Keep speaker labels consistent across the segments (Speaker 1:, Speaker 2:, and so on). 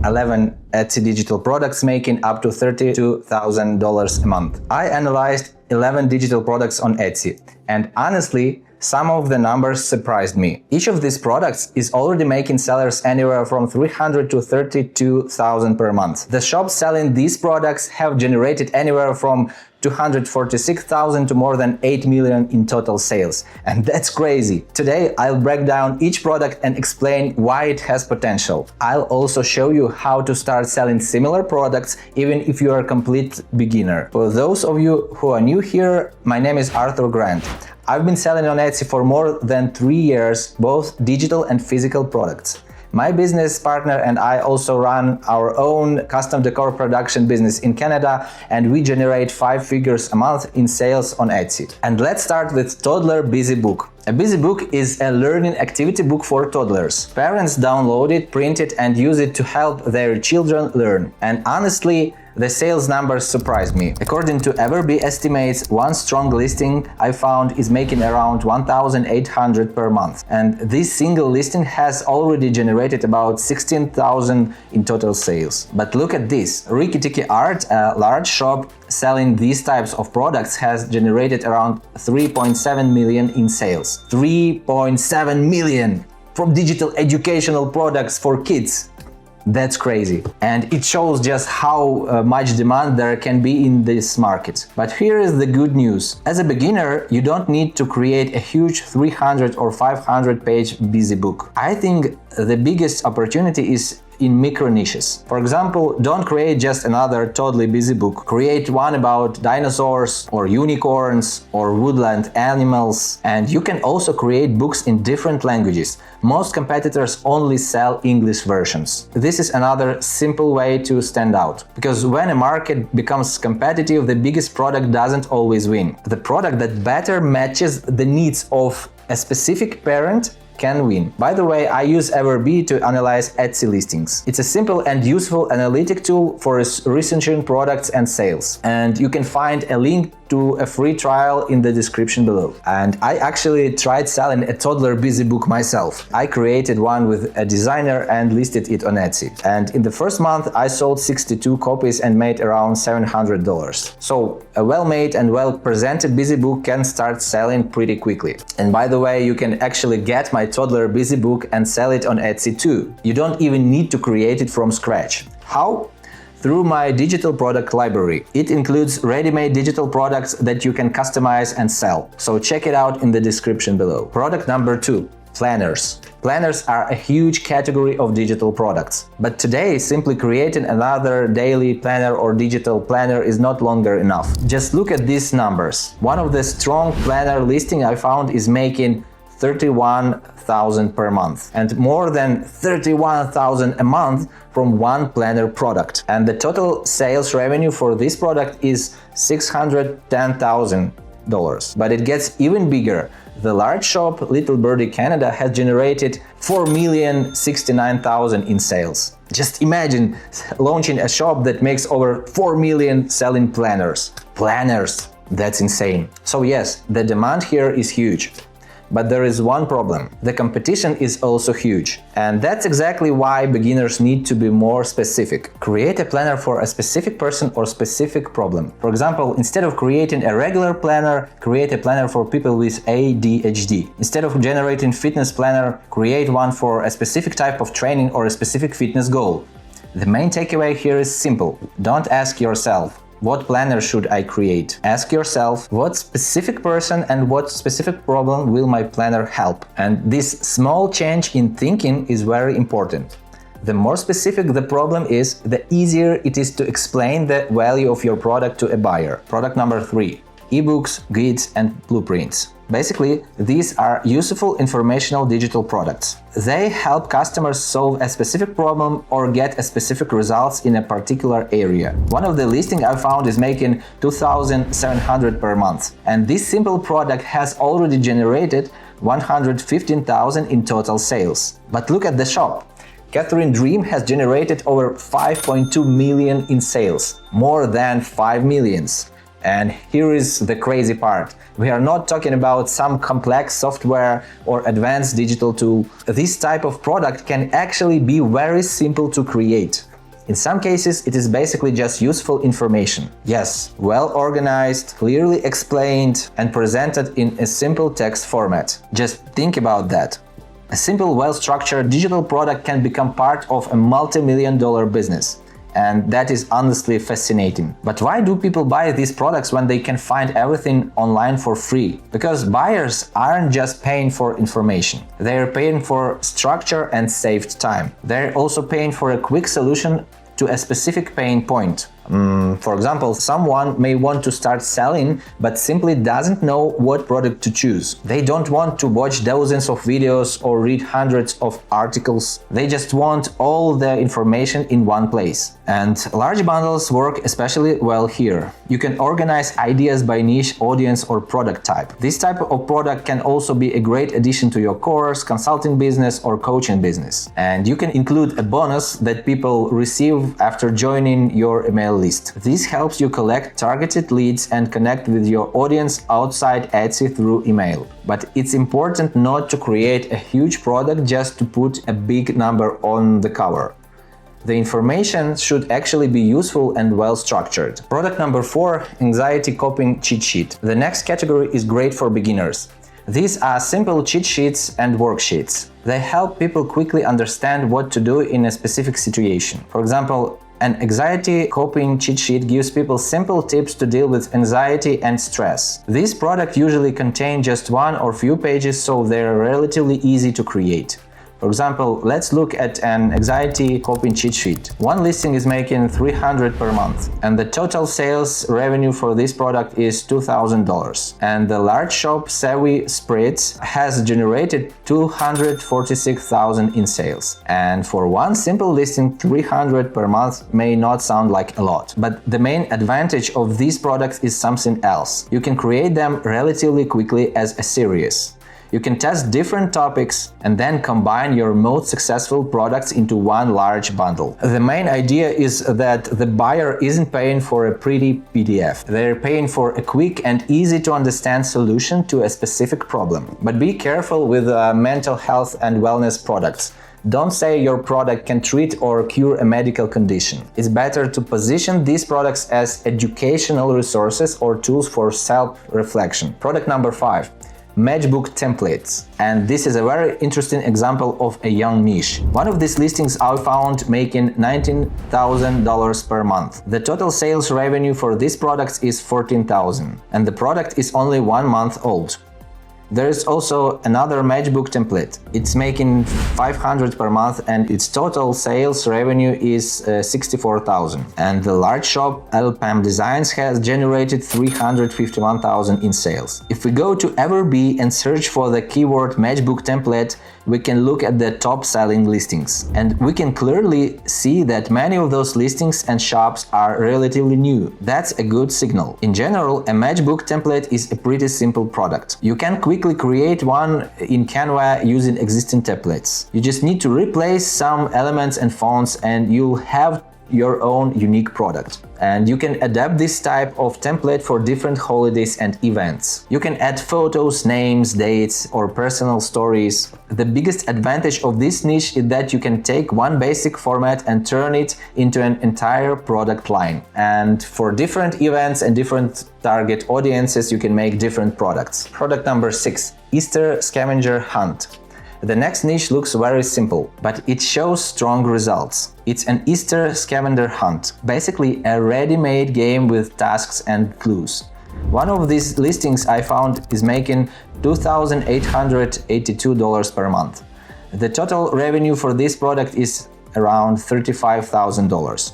Speaker 1: 11 Etsy digital products making up to $32,000 a month. I analyzed 11 digital products on Etsy, and honestly, some of the numbers surprised me. Each of these products is already making sellers anywhere from $300 to $32,000 per month. The shops selling these products have generated anywhere from $246,000 to more than $8 million in total sales. And that's crazy. Today, I'll break down each product and explain why it has potential. I'll also show you how to start selling similar products even if you are a complete beginner. For those of you who are new here, my name is Arthur Grant. I've been selling on Etsy for more than 3 years, both digital and physical products. My business partner and I also run our own custom decor production business in Canada, and we generate 5 figures a month in sales on Etsy. And let's start with Toddler Busy Book. A busy book is a learning activity book for toddlers. Parents download it, print it, and use it to help their children learn. And honestly, the sales numbers surprised me. According to Everbee estimates, one strong listing I found is making around $1,800 per month. And this single listing has already generated about $16,000 in total sales. But look at this. Rikki Tikki Art, a large shop selling these types of products, has generated around $3.7 million in sales. $3.7 million from digital educational products for kids. That's crazy. And it shows just how much demand there can be in this market. But here is the good news. As a beginner, you don't need to create a huge 300 or 500 page busy book. I think the biggest opportunity is in micro niches. For example, don't create just another totally busy book. Create one about dinosaurs or unicorns or woodland animals. And you can also create books in different languages. Most competitors only sell English versions. This is another simple way to stand out. Because when a market becomes competitive, the biggest product doesn't always win. The product that better matches the needs of a specific parent can win. By the way, I use Everbee to analyze Etsy listings. It's a simple and useful analytic tool for researching products and sales. And you can find a link to a free trial in the description below. And I actually tried selling a toddler busy book myself. I created one with a designer and listed it on Etsy. And in the first month, I sold 62 copies and made around $700. So a well-made and well-presented busy book can start selling pretty quickly. And by the way, you can actually get my toddler busy book and sell it on Etsy too. You don't even need to create it from scratch. How? Through my digital product library. It includes ready-made digital products that you can customize and sell. So check it out in the description below. Product number 2. Planners. Planners are a huge category of digital products. But today, simply creating another daily planner or digital planner is not longer enough. Just look at these numbers. One of the strong planner listing I found is making $31,000 per month and more than $31,000 a month from one planner product. And the total sales revenue for this product is $610,000. But it gets even bigger. The large shop Little Birdie Canada has generated $4,069,000 in sales. Just imagine launching a shop that makes over $4 million selling planners. Planners, that's insane. So yes, the demand here is huge. But there is one problem. The competition is also huge. And that's exactly why beginners need to be more specific. Create a planner for a specific person or specific problem. For example, instead of creating a regular planner, create a planner for people with ADHD. Instead of generating fitness planner, create one for a specific type of training or a specific fitness goal. The main takeaway here is simple. Don't ask yourself, what planner should I create? Ask yourself, what specific person and what specific problem will my planner help? And this small change in thinking is very important. The more specific the problem is, the easier it is to explain the value of your product to a buyer. Product number 3. Ebooks, guides, and blueprints. Basically, these are useful informational digital products. They help customers solve a specific problem or get a specific results in a particular area. One of the listings I found is making $2,700 per month. And this simple product has already generated $115,000 in total sales. But look at the shop. Catherine Dream has generated over $5.2 million in sales, more than 5 millions. And here is the crazy part. We are not talking about some complex software or advanced digital tool. This type of product can actually be very simple to create. In some cases, it is basically just useful information. Yes, well organized, clearly explained, and presented in a simple text format. Just think about that. A simple, well-structured digital product can become part of a multi-million-dollar business. And that is honestly fascinating. But why do people buy these products when they can find everything online for free? Because buyers aren't just paying for information. They're paying for structure and saved time. They're also paying for a quick solution to a specific pain point. For example, someone may want to start selling but simply doesn't know what product to choose. They don't want to watch dozens of videos or read hundreds of articles. They just want all the information in one place. And large bundles work especially well here. You can organize ideas by niche, audience, or product type. This type of product can also be a great addition to your course, consulting business, or coaching business. And you can include a bonus that people receive after joining your email list. This helps you collect targeted leads and connect with your audience outside Etsy through email. But it's important not to create a huge product just to put a big number on the cover. The information should actually be useful and well structured. Product number 4, anxiety coping cheat sheet. The next category is great for beginners. These are simple cheat sheets and worksheets. They help people quickly understand what to do in a specific situation. For example, an anxiety coping cheat sheet gives people simple tips to deal with anxiety and stress. This product usually contains just one or few pages, so they're relatively easy to create. For example, let's look at an anxiety coping cheat sheet. One listing is making $300 per month, and the total sales revenue for this product is $2,000. And the large shop Savvy Spritz has generated $246,000 in sales. And for one simple listing, $300 per month may not sound like a lot. But the main advantage of these products is something else. You can create them relatively quickly as a series. You can test different topics and then combine your most successful products into one large bundle. The main idea is that the buyer isn't paying for a pretty PDF. They're paying for a quick and easy to understand solution to a specific problem. But be careful with mental health and wellness products. Don't say your product can treat or cure a medical condition. It's better to position these products as educational resources or tools for self-reflection. Product number 5. Matchbook templates. And this is a very interesting example of a young niche. One of these listings I found making $19,000 per month. The total sales revenue for this product is $14,000, and the product is only 1 month old. There is also another matchbook template. It's making $500 per month and its total sales revenue is $64,000. And the large shop LPAM Designs has generated $351,000 in sales. If we go to Everbee and search for the keyword matchbook template, we can look at the top selling listings. And we can clearly see that many of those listings and shops are relatively new. That's a good signal. In general, a matchbook template is a pretty simple product. You can quickly create one in Canva using existing templates. You just need to replace some elements and fonts and you'll have your own unique product. And you can adapt this type of template for different holidays and events. You can add photos, names, dates, or personal stories. The biggest advantage of this niche is that you can take one basic format and turn it into an entire product line. And for different events and different target audiences, you can make different products. Product number 6, Easter Scavenger Hunt. The next niche looks very simple, but it shows strong results. It's an Easter scavenger hunt, basically a ready-made game with tasks and clues. One of these listings I found is making $2,882 per month. The total revenue for this product is around $35,000.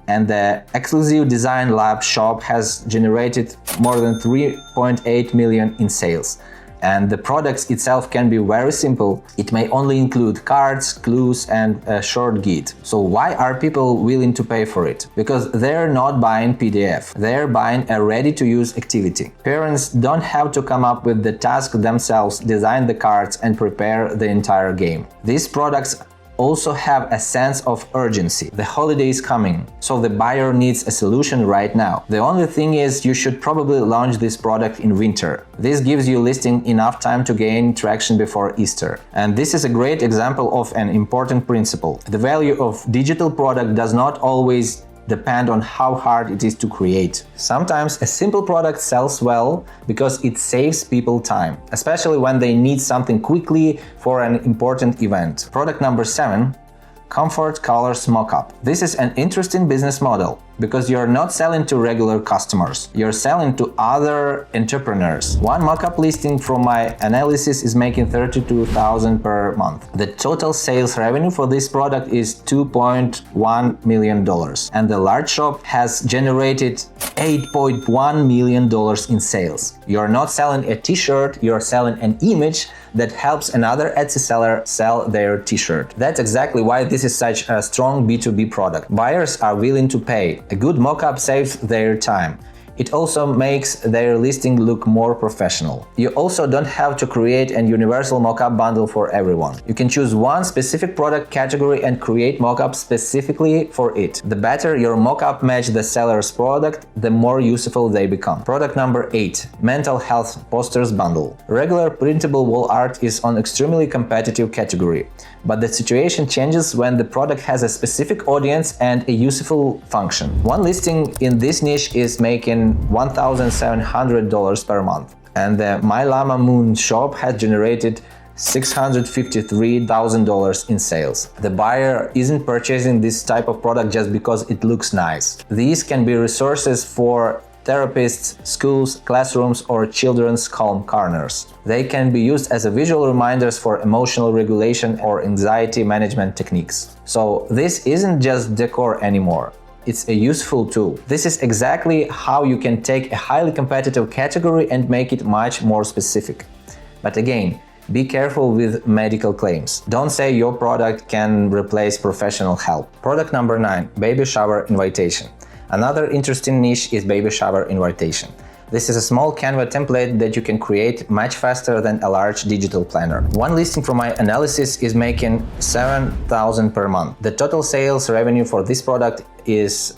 Speaker 1: And the exclusive design lab shop has generated more than $3.8 million in sales. And the product itself can be very simple. It may only include cards, clues, and a short guide. So why are people willing to pay for it? Because they're not buying PDF. They're buying a ready-to-use activity. Parents don't have to come up with the task themselves, design the cards, and prepare the entire game. These products also have a sense of urgency. The holiday is coming, so the buyer needs a solution right now. The only thing is you should probably launch this product in winter. This gives you listing enough time to gain traction before Easter. And this is a great example of an important principle. The value of digital product does not always depend on how hard it is to create. Sometimes a simple product sells well because it saves people time, especially when they need something quickly for an important event. Product number 7, Comfort Colors Mockup. This is an interesting business model because you're not selling to regular customers, you're selling to other entrepreneurs. One mockup listing from my analysis is making $32,000 per month. The total sales revenue for this product is $2.1 million, and the large shop has generated $8.1 million in sales. You're not selling a t-shirt, you're selling an image that helps another Etsy seller sell their t-shirt. That's exactly why this is such a strong B2B product. Buyers are willing to pay. A good mockup saves their time. It also makes their listing look more professional. You also don't have to create a universal mockup bundle for everyone. You can choose one specific product category and create mockup specifically for it. The better your mockup match the seller's product, the more useful they become. Product number 8, Mental Health Posters Bundle. Regular printable wall art is an extremely competitive category, but the situation changes when the product has a specific audience and a useful function. One listing in this niche is making $1,700 per month, and the My Llama Moon shop has generated $653,000 in sales. The buyer isn't purchasing this type of product just because it looks nice. These can be resources for therapists, schools, classrooms, or children's calm corners. They can be used as a visual reminders for emotional regulation or anxiety management techniques. So this isn't just decor anymore. It's a useful tool. This is exactly how you can take a highly competitive category and make it much more specific. But again, be careful with medical claims. Don't say your product can replace professional help. Product number 9, Baby Shower Invitation. Another interesting niche is baby shower invitation. This is a small Canva template that you can create much faster than a large digital planner. One listing from my analysis is making $7,000 per month. The total sales revenue for this product is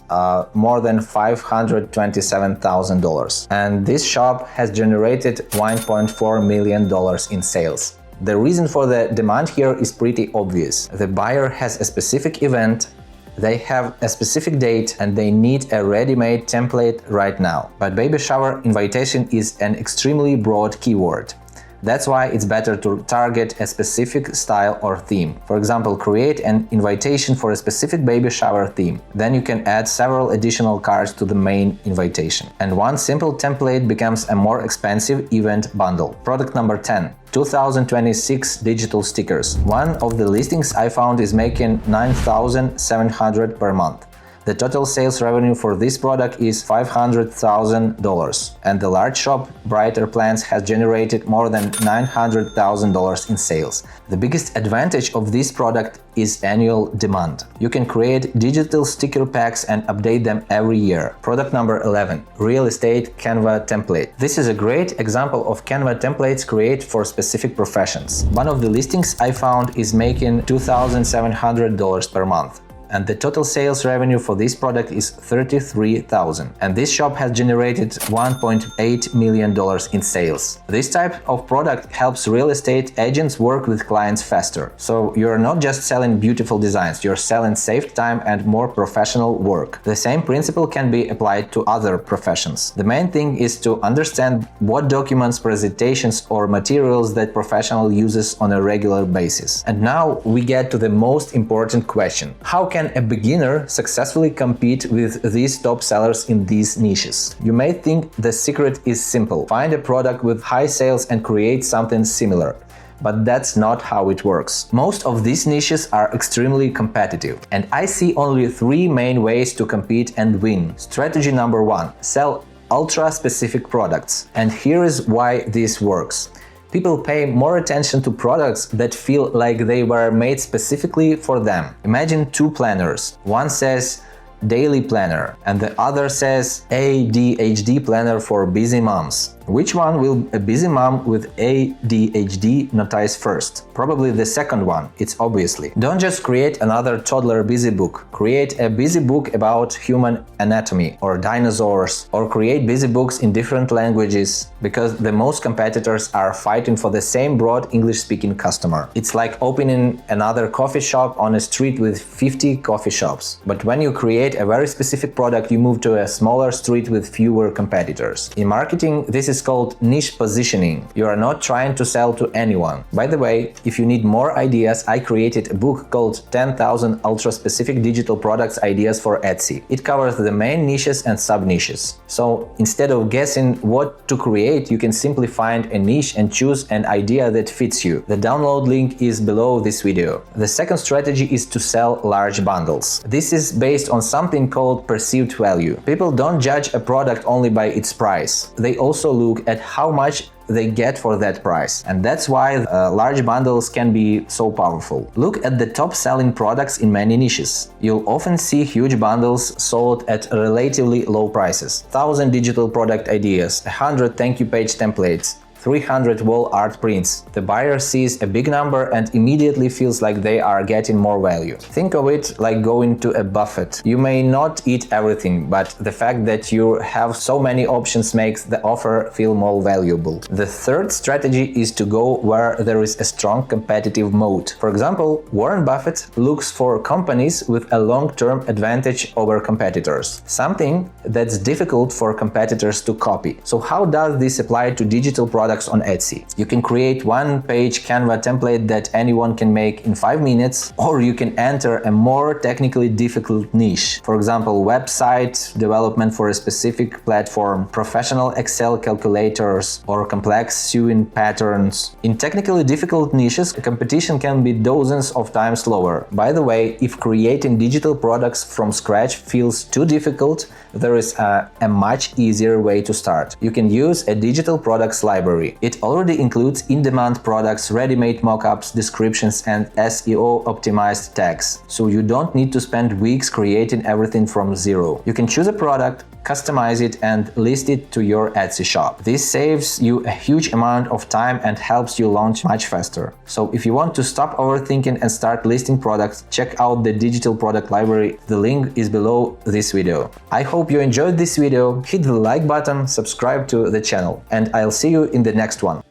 Speaker 1: more than $527,000, and this shop has generated $1.4 million in sales. The reason for the demand here is pretty obvious. The buyer has a specific event, they have a specific date, and they need a ready-made template right now. But baby shower invitation is an extremely broad keyword. That's why it's better to target a specific style or theme. For example, create an invitation for a specific baby shower theme. Then you can add several additional cards to the main invitation. And one simple template becomes a more expensive event bundle. Product number 10. 2026 digital stickers. One of the listings I found is making $9,700 per month. The total sales revenue for this product is $500,000, and the large shop, Brighter Plans, has generated more than $900,000 in sales. The biggest advantage of this product is annual demand. You can create digital sticker packs and update them every year. Product number 11, Real Estate Canva Template. This is a great example of Canva templates created for specific professions. One of the listings I found is making $2,700 per month, and the total sales revenue for this product is $33,000, and this shop has generated $1.8 million in sales. This type of product helps real estate agents work with clients faster. So you're not just selling beautiful designs, you're selling saved time and more professional work. The same principle can be applied to other professions. The main thing is to understand what documents, presentations, or materials that professional uses on a regular basis. And now we get to the most important question. How can a beginner successfully compete with these top sellers in these niches? You may think the secret is simple. Find a product with high sales and create something similar. But that's not how it works. Most of these niches are extremely competitive, and I see only 3 main ways to compete and win. Strategy number 1: sell ultra-specific products. And here is why this works. People pay more attention to products that feel like they were made specifically for them. Imagine 2 planners. One says, Daily Planner, and the other says ADHD Planner for busy moms. Which one will a busy mom with ADHD notice first? Probably the second one, it's obviously. Don't just create another toddler busy book. Create a busy book about human anatomy or dinosaurs, or create busy books in different languages, because the most competitors are fighting for the same broad English-speaking customer. It's like opening another coffee shop on a street with 50 coffee shops. But when you create a very specific product, you move to a smaller street with fewer competitors. In marketing, this is called niche positioning. You are not trying to sell to anyone. By the way, if you need more ideas, I created a book called 10,000 ultra-specific digital products ideas for Etsy. It covers the main niches and sub-niches. So instead of guessing what to create, you can simply find a niche and choose an idea that fits you. The download link is below this video. The second strategy is to sell large bundles. This is based on something called perceived value. People don't judge a product only by its price. They also look at how much they get for that price. And that's why large bundles can be so powerful. Look at the top selling products in many niches. You'll often see huge bundles sold at relatively low prices. 1,000 digital product ideas, 100 thank you page templates, 300 wall art prints. The buyer sees a big number and immediately feels like they are getting more value. Think of it like going to a buffet. You may not eat everything, but the fact that you have so many options makes the offer feel more valuable. The third strategy is to go where there is a strong competitive moat. For example, Warren Buffett looks for companies with a long-term advantage over competitors, something that's difficult for competitors to copy. So how does this apply to digital products on Etsy? You can create one-page Canva template that anyone can make in 5 minutes, or you can enter a more technically difficult niche. For example, website development for a specific platform, professional Excel calculators, or complex sewing patterns. In technically difficult niches, competition can be dozens of times lower. By the way, if creating digital products from scratch feels too difficult, there is a much easier way to start. You can use a digital products library. It already includes in-demand products, ready-made mockups, descriptions, and SEO-optimized tags. So you don't need to spend weeks creating everything from zero. You can choose a product, customize it, and list it to your Etsy shop. This saves you a huge amount of time and helps you launch much faster. So if you want to stop overthinking and start listing products, check out the digital product library. The link is below this video. I hope you enjoyed this video. Hit the like button, subscribe to the channel, and I'll see you in the next one.